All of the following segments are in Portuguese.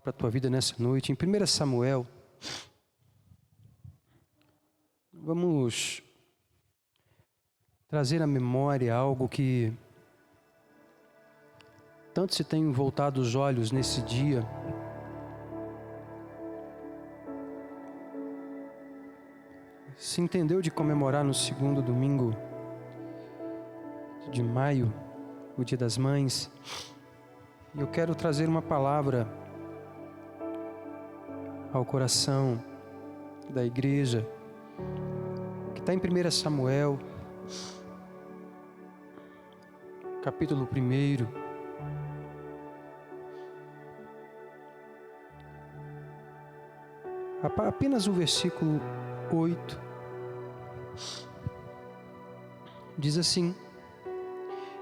para a tua vida nessa noite. Em 1 Samuel, vamos trazer à memória algo que tanto se tem voltado os olhos nesse dia. Se entendeu de comemorar no segundo domingo de maio, o Dia das Mães. E eu quero trazer uma palavra ao coração da igreja, que está em 1 Samuel, capítulo 1. Apenas o versículo 8. Diz assim: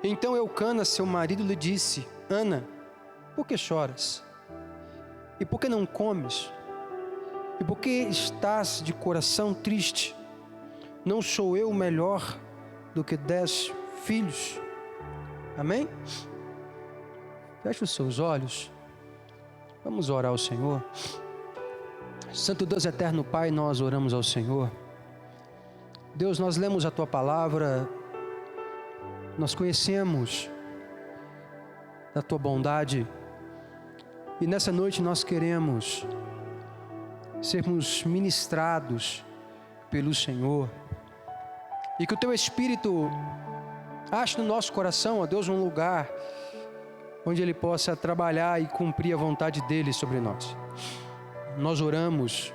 Então Eucana, seu marido, lhe disse: Ana, por que choras? E por que não comes? E por que estás de coração triste? Não sou eu melhor do que 10 filhos? Amém? Feche os seus olhos. Vamos orar ao Senhor. Santo Deus eterno Pai, nós oramos ao Senhor. Deus, nós lemos a Tua Palavra, nós conhecemos da Tua bondade, e nessa noite nós queremos sermos ministrados pelo Senhor, e que o Teu Espírito ache no nosso coração, ó Deus, um lugar onde Ele possa trabalhar e cumprir a vontade dEle sobre nós. Nós oramos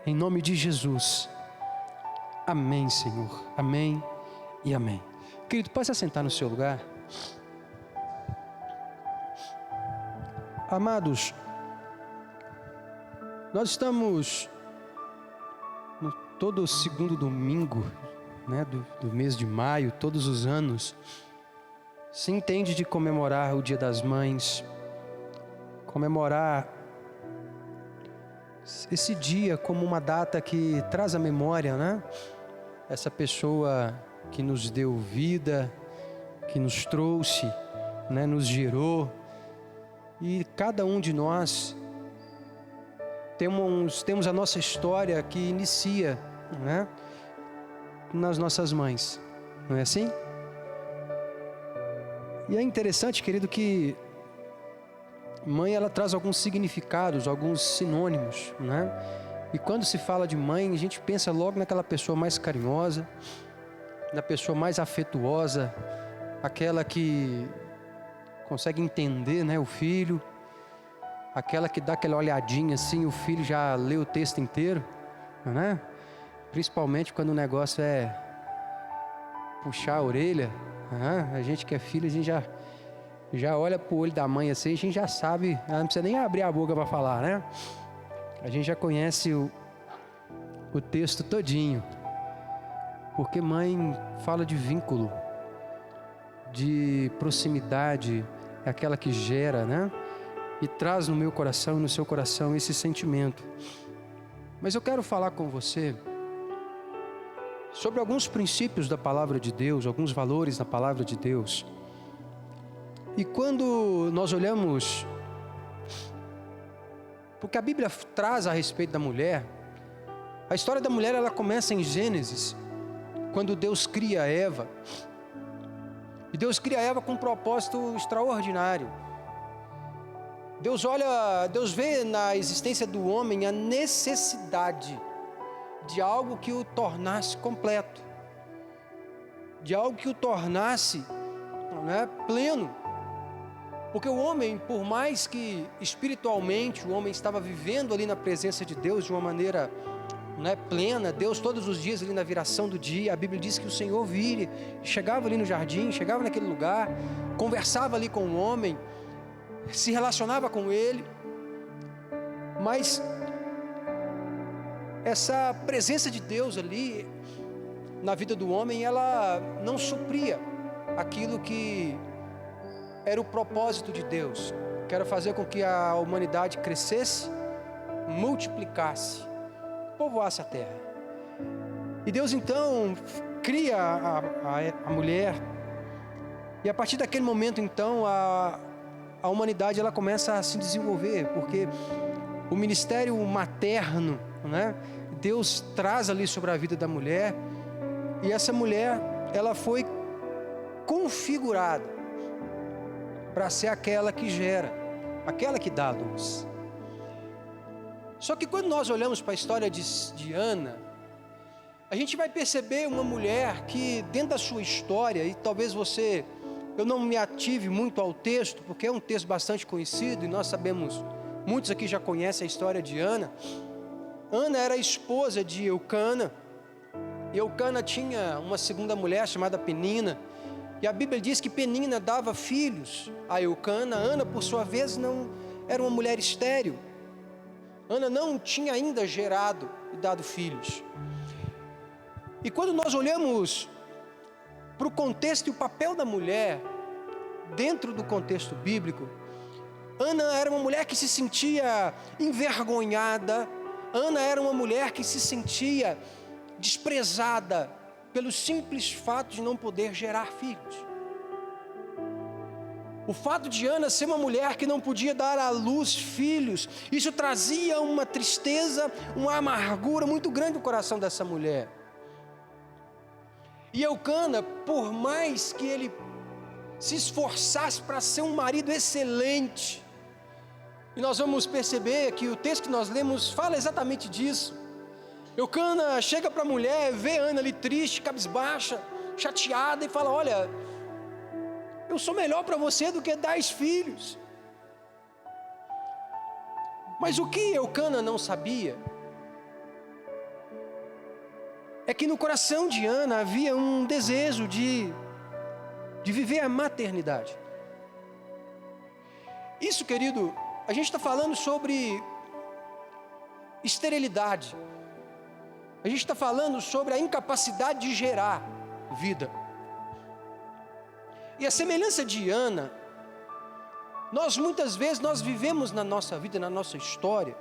em nome de Jesus. Amém, Senhor. Amém e amém. Querido, pode se assentar no seu lugar. Amados, nós estamos no todo o segundo domingo, né, do mês de maio, todos os anos. Se entende de comemorar o Dia das Mães, comemorar esse dia como uma data que traz à memória, né? Essa pessoa que nos deu vida, que nos trouxe, né? Nos gerou. E cada um de nós temos a nossa história que inicia, né? Nas nossas mães, não é assim? E é interessante, querido, que mãe, ela traz alguns significados, alguns sinônimos, né? E quando se fala de mãe, a gente pensa logo naquela pessoa mais carinhosa, na pessoa mais afetuosa, aquela que consegue entender, né, o filho, aquela que dá aquela olhadinha assim, o filho já lê o texto inteiro, né? Principalmente quando o negócio é puxar a orelha, né? A gente que é filho, a gente já olha pro olho da mãe assim, a gente já sabe, ela não precisa nem abrir a boca para falar, né? A gente já conhece o texto todinho, porque mãe fala de vínculo, de proximidade, é aquela que gera, né? E traz no meu coração e no seu coração esse sentimento. Mas eu quero falar com você sobre alguns princípios da palavra de Deus, alguns valores da palavra de Deus. E quando nós olhamos porque a Bíblia traz a respeito da mulher, a história da mulher ela começa em Gênesis, quando Deus cria Eva. E Deus cria Eva com um propósito extraordinário. Deus vê na existência do homem a necessidade de algo que o tornasse completo, de algo que o tornasse, né, pleno. Porque o homem, por mais que espiritualmente o homem estava vivendo ali na presença de Deus de uma maneira, né, plena, Deus todos os dias ali na viração do dia, a Bíblia diz que o Senhor chegava ali no jardim, chegava naquele lugar, conversava ali com o homem, se relacionava com ele, mas essa presença de Deus ali na vida do homem, ela não supria aquilo que era o propósito de Deus, que era fazer com que a humanidade crescesse, multiplicasse, povoasse a terra. E Deus então cria a mulher, e a partir daquele momento então a humanidade ela começa a se desenvolver, porque o ministério materno, né? Deus traz ali sobre a vida da mulher, e essa mulher, ela foi configurada para ser aquela que gera, aquela que dá a luz. Só que quando nós olhamos para a história de Ana, a gente vai perceber uma mulher que dentro da sua história, e talvez eu não me ative muito ao texto, porque é um texto bastante conhecido, e nós sabemos, muitos aqui já conhecem a história de Ana. Ana era esposa de Eucana, e Eucana tinha uma segunda mulher chamada Penina, e a Bíblia diz que Penina dava filhos a Eucana. Ana, por sua vez, não era uma mulher estéril. Ana não tinha ainda gerado e dado filhos. E quando nós olhamos para o contexto e o papel da mulher dentro do contexto bíblico, Ana era uma mulher que se sentia envergonhada. Ana era uma mulher que se sentia desprezada pelo simples fato de não poder gerar filhos. O fato de Ana ser uma mulher que não podia dar à luz filhos, isso trazia uma tristeza, uma amargura muito grande no coração dessa mulher. E Eucana, por mais que ele se esforçasse para ser um marido excelente, e nós vamos perceber que o texto que nós lemos fala exatamente disso. Eucana chega para a mulher, vê Ana ali triste, cabisbaixa, chateada, e fala: olha, eu sou melhor para você do que 10 filhos. Mas o que Eucana não sabia é que no coração de Ana havia um desejo de viver a maternidade. Isso, querido, a gente está falando sobre esterilidade. A gente está falando sobre a incapacidade de gerar vida. E a semelhança de Ana, muitas vezes nós vivemos na nossa vida, na nossa história,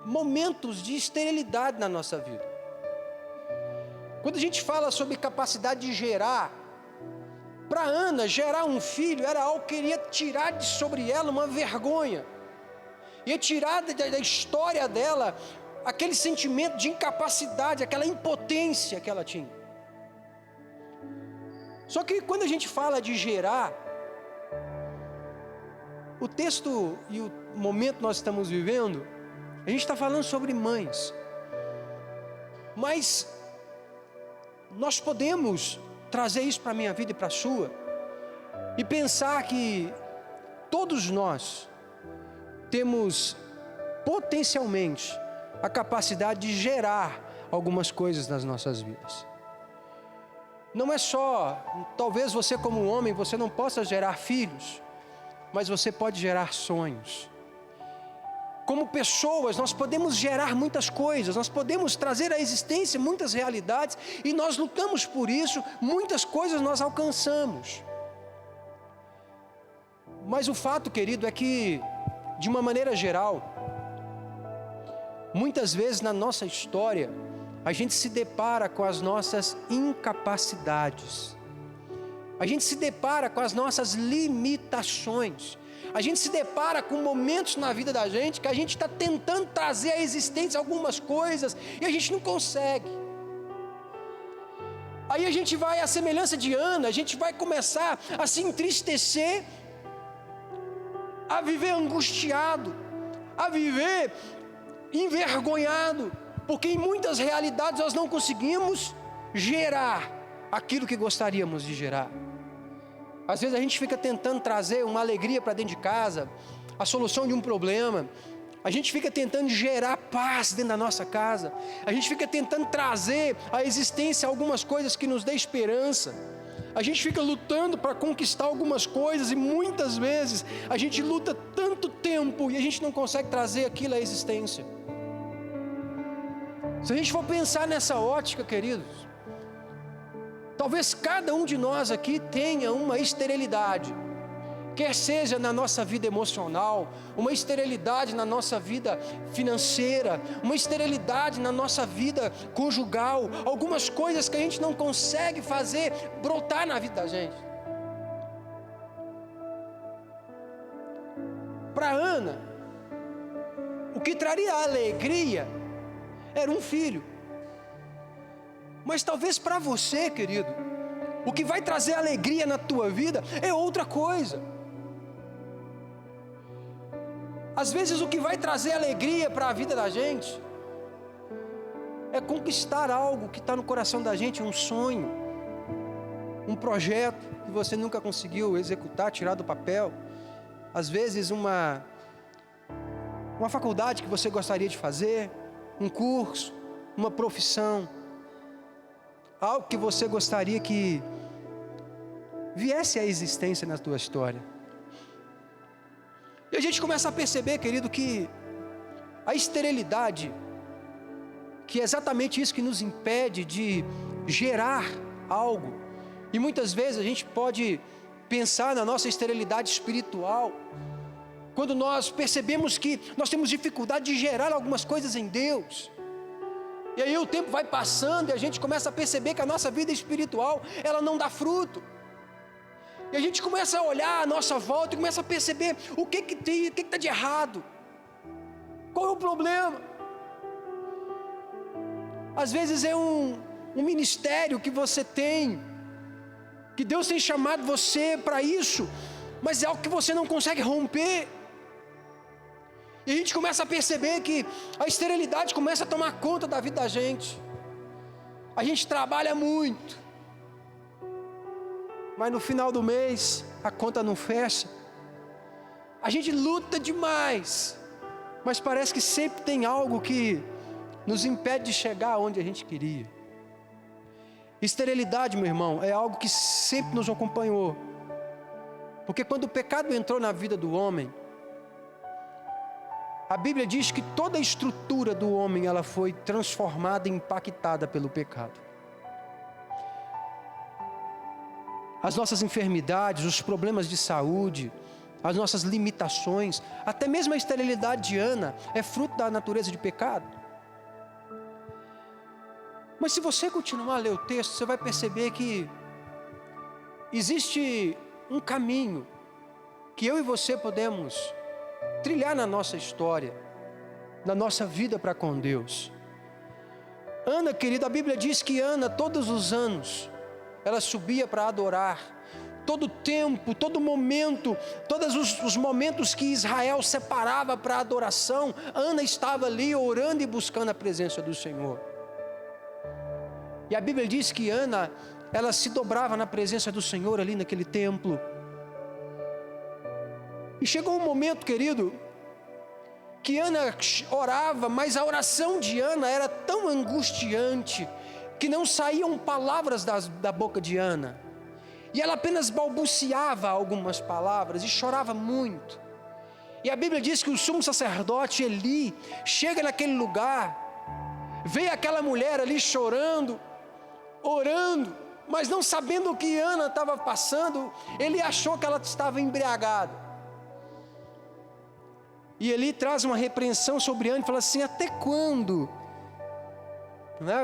momentos de esterilidade na nossa vida. Quando a gente fala sobre capacidade de gerar, para Ana, gerar um filho era algo que iria tirar de sobre ela uma vergonha, ia tirar da história dela aquele sentimento de incapacidade, aquela impotência que ela tinha. Só que quando a gente fala de gerar, o texto e o momento que nós estamos vivendo, a gente está falando sobre mães. Mas nós podemos trazer isso para a minha vida e para a sua, e pensar que todos nós temos potencialmente a capacidade de gerar algumas coisas nas nossas vidas. Não é só, talvez você como homem, você não possa gerar filhos, mas você pode gerar sonhos. Como pessoas, nós podemos gerar muitas coisas, nós podemos trazer à existência muitas realidades, e nós lutamos por isso, muitas coisas nós alcançamos. Mas o fato, querido, é que, de uma maneira geral, muitas vezes na nossa história, a gente se depara com as nossas incapacidades, a gente se depara com as nossas limitações, a gente se depara com momentos na vida da gente que a gente está tentando trazer à existência algumas coisas e a gente não consegue. Aí a gente vai, à semelhança de Ana, a gente vai começar a se entristecer, a viver angustiado, a viver envergonhado, porque em muitas realidades nós não conseguimos gerar aquilo que gostaríamos de gerar. Às vezes a gente fica tentando trazer uma alegria para dentro de casa, a solução de um problema. A gente fica tentando gerar paz dentro da nossa casa. A gente fica tentando trazer à existência algumas coisas que nos dê esperança. A gente fica lutando para conquistar algumas coisas, e muitas vezes a gente luta tanto tempo e a gente não consegue trazer aquilo à existência. Se a gente for pensar nessa ótica, queridos, talvez cada um de nós aqui tenha uma esterilidade, quer seja na nossa vida emocional, uma esterilidade na nossa vida financeira, uma esterilidade na nossa vida conjugal, algumas coisas que a gente não consegue fazer brotar na vida da gente. Para Ana, o que traria alegria era um filho. Mas talvez para você, querido, o que vai trazer alegria na tua vida é outra coisa. Às vezes o que vai trazer alegria para a vida da gente é conquistar algo que está no coração da gente, um sonho, um projeto que você nunca conseguiu executar, tirar do papel. Às vezes uma faculdade que você gostaria de fazer, um curso, uma profissão, algo que você gostaria que viesse à existência na tua história. E a gente começa a perceber, querido, que a esterilidade, que é exatamente isso que nos impede de gerar algo, e muitas vezes a gente pode pensar na nossa esterilidade espiritual, quando nós percebemos que nós temos dificuldade de gerar algumas coisas em Deus, e aí o tempo vai passando e a gente começa a perceber que a nossa vida espiritual, ela não dá fruto. E a gente começa a olhar à nossa volta e começa a perceber o que está de errado. Qual é o problema? Às vezes é um ministério que você tem, que Deus tem chamado você para isso, mas é algo que você não consegue romper. E a gente começa a perceber que a esterilidade começa a tomar conta da vida da gente. A gente trabalha muito, mas no final do mês a conta não fecha. A gente luta demais, mas parece que sempre tem algo que nos impede de chegar onde a gente queria. Esterilidade, meu irmão, é algo que sempre nos acompanhou, porque quando o pecado entrou na vida do homem, a Bíblia diz que toda a estrutura do homem ela foi transformada e impactada pelo pecado. As nossas enfermidades, os problemas de saúde, as nossas limitações, até mesmo a esterilidade de Ana é fruto da natureza de pecado. Mas se você continuar a ler o texto, você vai perceber que existe um caminho que eu e você podemos trilhar na nossa história, na nossa vida para com Deus. Ana, querida, a Bíblia diz que Ana, todos os anos, ela subia para adorar. Todo tempo, todo momento, todos os momentos que Israel separava para adoração, Ana estava ali orando e buscando a presença do Senhor. E a Bíblia diz que Ana, ela se dobrava na presença do Senhor ali naquele templo. E chegou um momento, querido, que Ana orava, mas a oração de Ana era tão angustiante, que não saíam palavras da boca de Ana. E ela apenas balbuciava algumas palavras e chorava muito. E a Bíblia diz que o sumo sacerdote Eli chega naquele lugar, vê aquela mulher ali chorando, orando, mas não sabendo o que Ana estava passando, ele achou que ela estava embriagada. E Eli traz uma repreensão sobre Ana e fala assim: até quando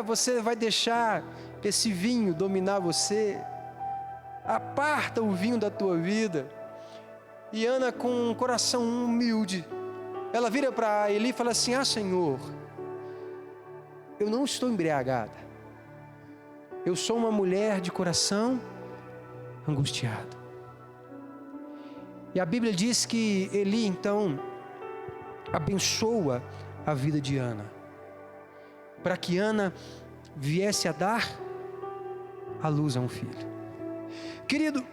você vai deixar esse vinho dominar você? Aparta o vinho da tua vida. E Ana, com um coração humilde, ela vira para Eli e fala assim: ah, Senhor, eu não estou embriagada, eu sou uma mulher de coração angustiado. E a Bíblia diz que Eli então abençoa a vida de Ana, para que Ana viesse a dar à luz a um filho. Querido,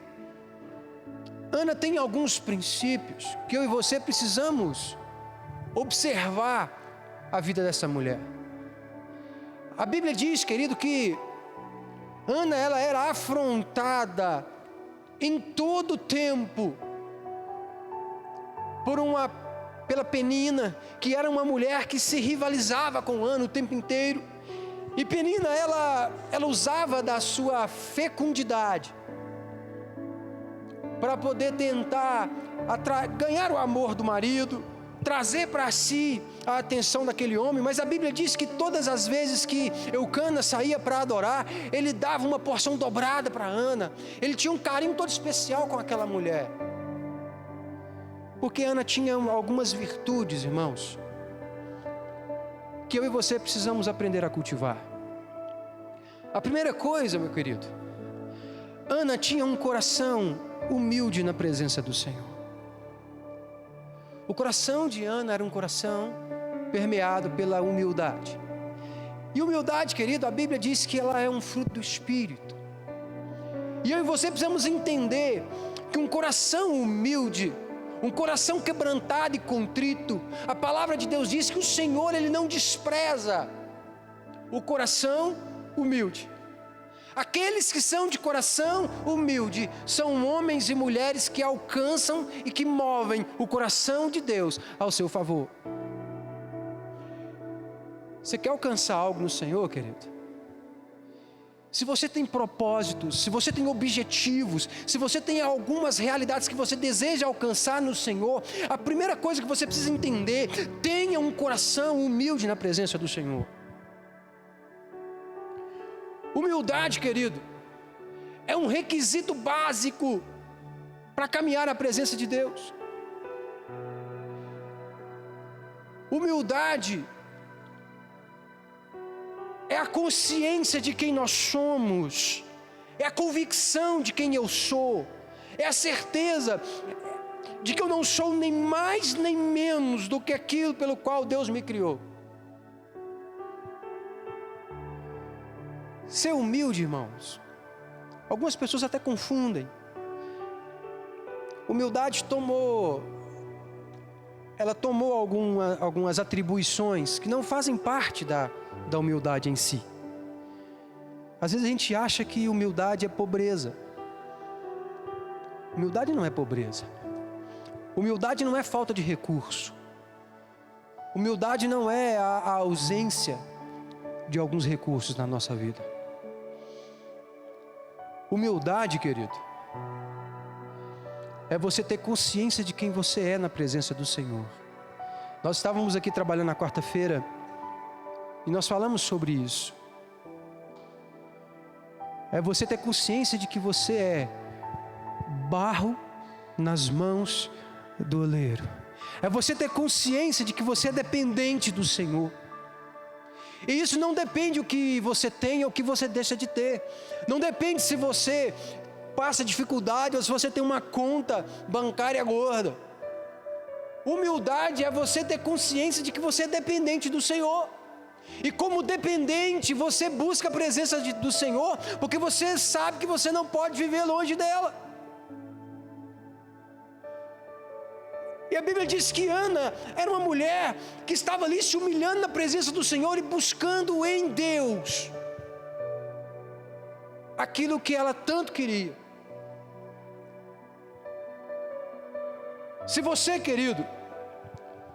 Ana tem alguns princípios que eu e você precisamos observar a vida dessa mulher. A Bíblia diz, querido, que Ana, ela era afrontada em todo tempo pela Penina, que era uma mulher que se rivalizava com Ana o tempo inteiro. E Penina, ela usava da sua fecundidade para poder tentar ganhar o amor do marido, trazer para si a atenção daquele homem. Mas a Bíblia diz que todas as vezes que Eucana saía para adorar, ele dava uma porção dobrada para Ana. Ele tinha um carinho todo especial com aquela mulher. Porque Ana tinha algumas virtudes, irmãos, que eu e você precisamos aprender a cultivar. A primeira coisa, meu querido, Ana tinha um coração humilde na presença do Senhor. O coração de Ana era um coração permeado pela humildade. E humildade, querido, a Bíblia diz que ela é um fruto do Espírito. E eu e você precisamos entender que um coração humilde, um coração quebrantado e contrito, a palavra de Deus diz que o Senhor, Ele não despreza o coração humilde. Aqueles que são de coração humilde são homens e mulheres que alcançam e que movem o coração de Deus ao seu favor. Você quer alcançar algo no Senhor, querido? Se você tem propósitos, se você tem objetivos, se você tem algumas realidades que você deseja alcançar no Senhor, a primeira coisa que você precisa entender: tenha um coração humilde na presença do Senhor. Humildade, querido, é um requisito básico para caminhar na presença de Deus. Humildade é a consciência de quem nós somos, é a convicção de quem eu sou, é a certeza de que eu não sou nem mais nem menos do que aquilo pelo qual Deus me criou. Ser humilde, irmãos, algumas pessoas até confundem. Humildade tomou algumas atribuições que não fazem parte da humildade em si. Às vezes a gente acha que humildade é pobreza. Humildade não é pobreza. Humildade não é falta de recurso. Humildade não é a ausência de alguns recursos na nossa vida. Humildade, querido, é você ter consciência de quem você é na presença do Senhor. Nós estávamos aqui trabalhando na quarta-feira e nós falamos sobre isso. É você ter consciência de que você é barro nas mãos do oleiro. É você ter consciência de que você é dependente do Senhor. E isso não depende do que você tem ou o que você deixa de ter. Não depende se você passa dificuldade ou se você tem uma conta bancária gorda. Humildade é você ter consciência de que você é dependente do Senhor. E como dependente, você busca a presença do Senhor, porque você sabe que você não pode viver longe dela. E a Bíblia diz que Ana era uma mulher que estava ali se humilhando na presença do Senhor e buscando em Deus aquilo que ela tanto queria. Se você, querido,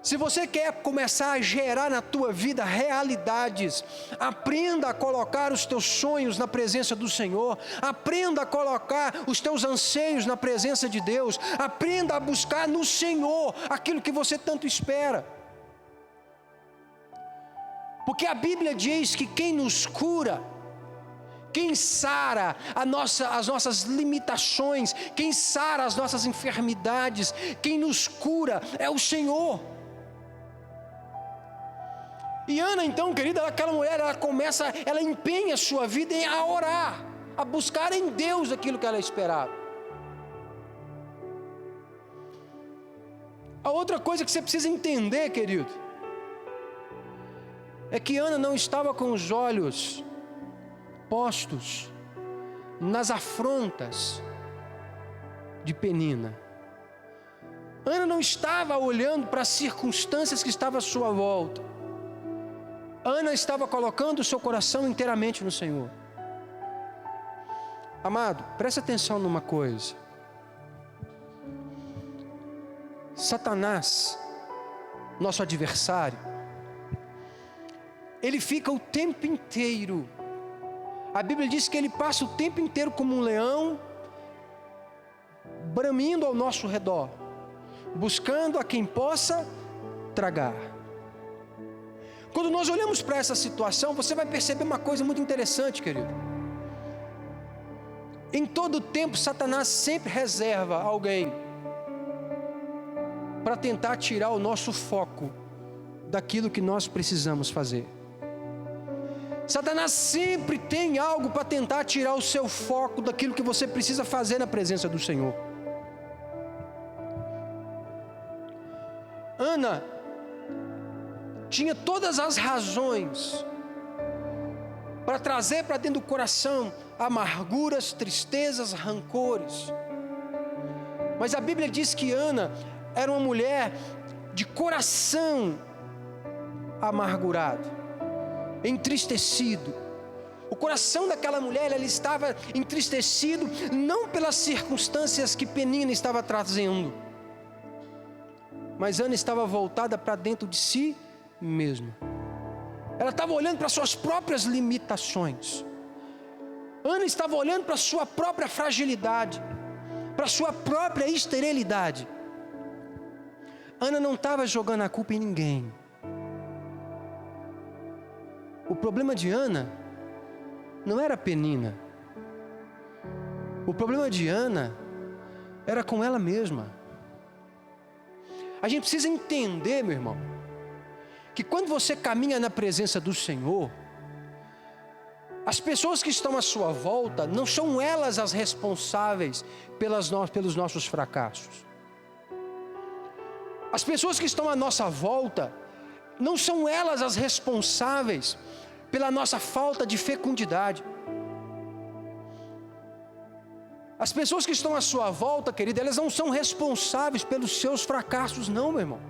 se você quer começar a gerar na tua vida realidades, aprenda a colocar os teus sonhos na presença do Senhor, aprenda a colocar os teus anseios na presença de Deus, aprenda a buscar no Senhor aquilo que você tanto espera. Porque a Bíblia diz que quem nos cura, quem sara as nossas limitações, quem sara as nossas enfermidades, quem nos cura é o Senhor. E Ana, então, querida, aquela mulher, ela empenha a sua vida a orar, a buscar em Deus aquilo que ela esperava. A outra coisa que você precisa entender, querido, é que Ana não estava com os olhos postos nas afrontas de Penina. Ana não estava olhando para as circunstâncias que estavam à sua volta. Ana estava colocando o seu coração inteiramente no Senhor. Amado, preste atenção numa coisa. Satanás, nosso adversário, ele fica o tempo inteiro. A Bíblia diz que ele passa o tempo inteiro como um leão, bramindo ao nosso redor, buscando a quem possa tragar. Quando nós olhamos para essa situação, você vai perceber uma coisa muito interessante, querido. Em todo tempo, Satanás sempre reserva alguém para tentar tirar o nosso foco daquilo que nós precisamos fazer. Satanás sempre tem algo para tentar tirar o seu foco daquilo que você precisa fazer na presença do Senhor. Ana tinha todas as razões para trazer para dentro do coração amarguras, tristezas, rancores. Mas a Bíblia diz que Ana era uma mulher de coração amargurado, entristecido. O coração daquela mulher, ela estava entristecido não pelas circunstâncias que Penina estava trazendo, mas Ana estava voltada para dentro de si mesma. Ela estava olhando para suas próprias limitações. Ana estava olhando para sua própria fragilidade, para sua própria esterilidade. Ana não estava jogando a culpa em ninguém. O problema de Ana não era Penina. O problema de Ana era com ela mesma. A gente precisa entender, meu irmão, que quando você caminha na presença do Senhor, as pessoas que estão à sua volta, não são elas as responsáveis pelos nossos fracassos. As pessoas que estão à nossa volta, não são elas as responsáveis pela nossa falta de fecundidade. As pessoas que estão à sua volta, querida, elas não são responsáveis pelos seus fracassos, não, meu irmão.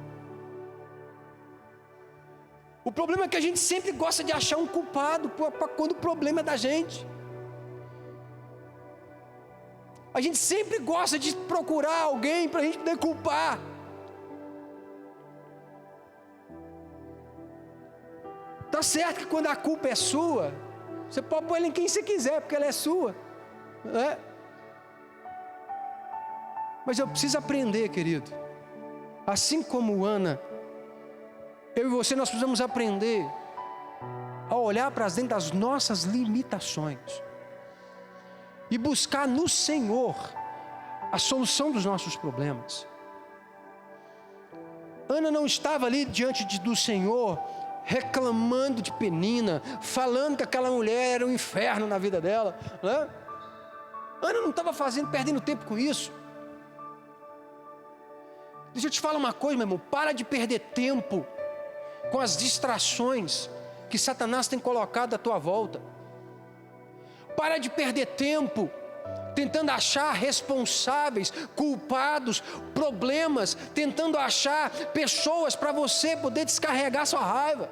O problema é que a gente sempre gosta de achar um culpado quando o problema é da gente. A gente sempre gosta de procurar alguém para a gente poder culpar. Tá certo que quando a culpa é sua, você pode pôr ela em quem você quiser, porque ela é sua, né? Mas eu preciso aprender, querido. Assim como Ana, eu e você, nós precisamos aprender a olhar para dentro das nossas limitações e buscar no Senhor a solução dos nossos problemas. Ana não estava ali diante do Senhor reclamando de Penina, falando que aquela mulher era um inferno na vida dela, né? Ana não estava perdendo tempo com isso. Deixa eu te falar uma coisa, meu irmão, para de perder tempo com as distrações que Satanás tem colocado à tua volta. Para de perder tempo tentando achar responsáveis, culpados, problemas, tentando achar pessoas para você poder descarregar sua raiva.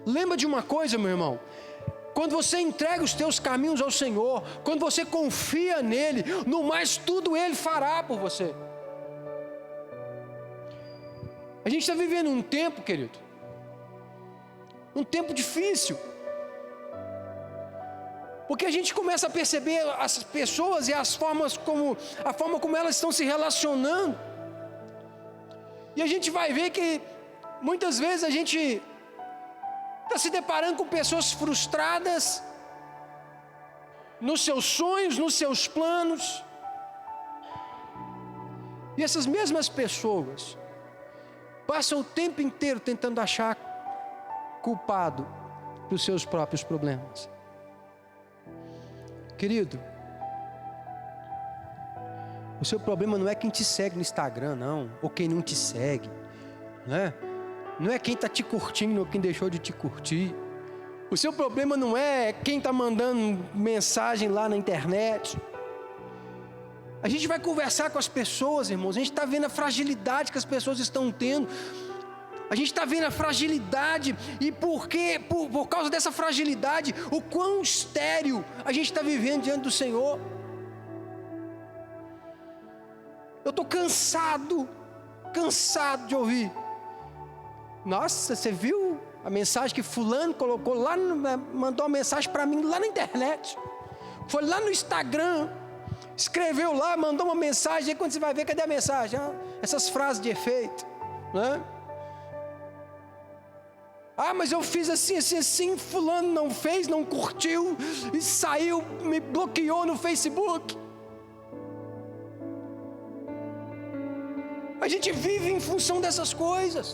Lembra de uma coisa, meu irmão: quando você entrega os teus caminhos ao Senhor, quando você confia nele, no mais tudo ele fará por você. A gente está vivendo um tempo, querido, um tempo difícil, porque a gente começa a perceber as pessoas e a forma como elas estão se relacionando, e a gente vai ver que muitas vezes a gente está se deparando com pessoas frustradas nos seus sonhos, nos seus planos, e essas mesmas pessoas passam o tempo inteiro tentando achar culpado dos seus próprios problemas. Querido, o seu problema não é quem te segue no Instagram, não, ou quem não te segue, né? Não é quem está te curtindo ou quem deixou de te curtir. O seu problema não é quem está mandando mensagem lá na internet. A gente vai conversar com as pessoas, irmãos, a gente está vendo a fragilidade que as pessoas estão tendo. A gente está vendo a fragilidade, e por causa dessa fragilidade, o quão estéril a gente está vivendo diante do Senhor. Eu estou cansado de ouvir: nossa, você viu a mensagem que fulano colocou lá, mandou uma mensagem para mim lá na internet, foi lá no Instagram, escreveu lá, mandou uma mensagem, aí quando você vai ver, cadê a mensagem? Essas frases de efeito, né? Ah, mas eu fiz assim, fulano não fez, não curtiu, e saiu, me bloqueou no Facebook. A gente vive em função dessas coisas.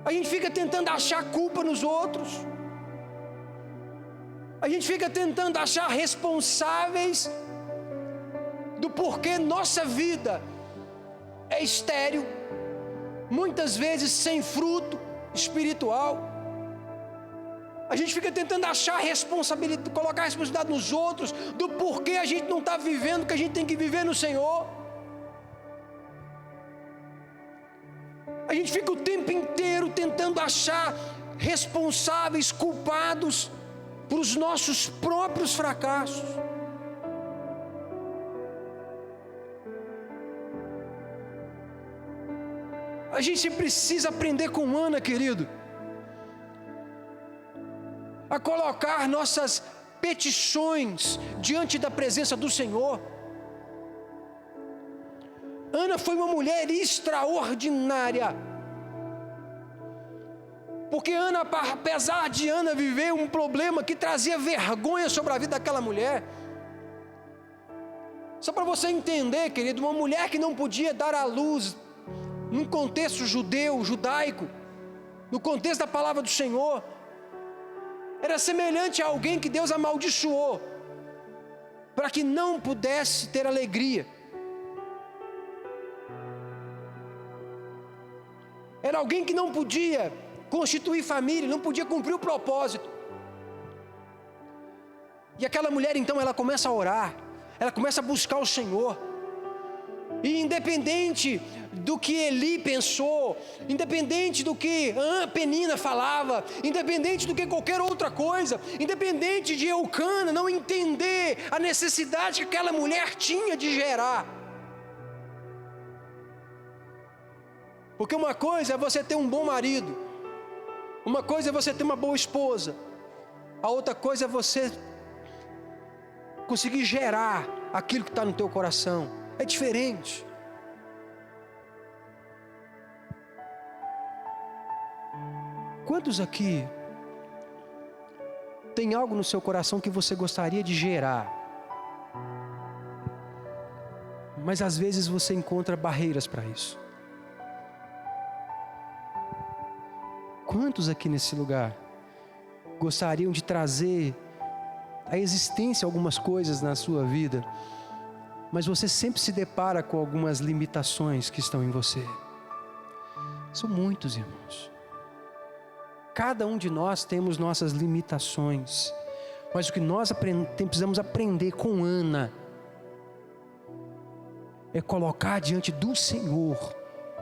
A gente fica tentando achar culpa nos outros. A gente fica tentando achar responsáveis do porquê nossa vida é estéril, muitas vezes sem fruto espiritual. A gente fica tentando achar responsabilidade, colocar a responsabilidade nos outros, do porquê a gente não está vivendo o que a gente tem que viver no Senhor. A gente fica o tempo inteiro tentando achar responsáveis, culpados por os nossos próprios fracassos. A gente precisa aprender com Ana, querido, a colocar nossas petições diante da presença do Senhor. Ana foi uma mulher extraordinária, porque Ana, apesar de Ana viver um problema que trazia vergonha sobre a vida daquela mulher, só para você entender, querido, uma mulher que não podia dar à luz, num contexto judaico, no contexto da palavra do Senhor, era semelhante a alguém que Deus amaldiçoou, para que não pudesse ter alegria. Era alguém que não podia constituir família, não podia cumprir o propósito. E aquela mulher então, ela começa a orar, ela começa a buscar o Senhor. E independente do que Eli pensou, independente do que Penina falava, independente do que qualquer outra coisa, independente de Eucana não entender a necessidade que aquela mulher tinha de gerar. Porque uma coisa é você ter um bom marido, uma coisa é você ter uma boa esposa, a outra coisa é você conseguir gerar aquilo que está no teu coração. É diferente. Quantos aqui tem algo no seu coração que você gostaria de gerar, mas às vezes você encontra barreiras para isso? Quantos aqui nesse lugar gostariam de trazer à existência algumas coisas na sua vida, mas você sempre se depara com algumas limitações que estão em você? São muitos, irmãos. Cada um de nós temos nossas limitações, mas o que nós precisamos aprender com Ana é colocar diante do Senhor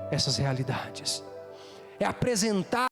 essas realidades, é apresentar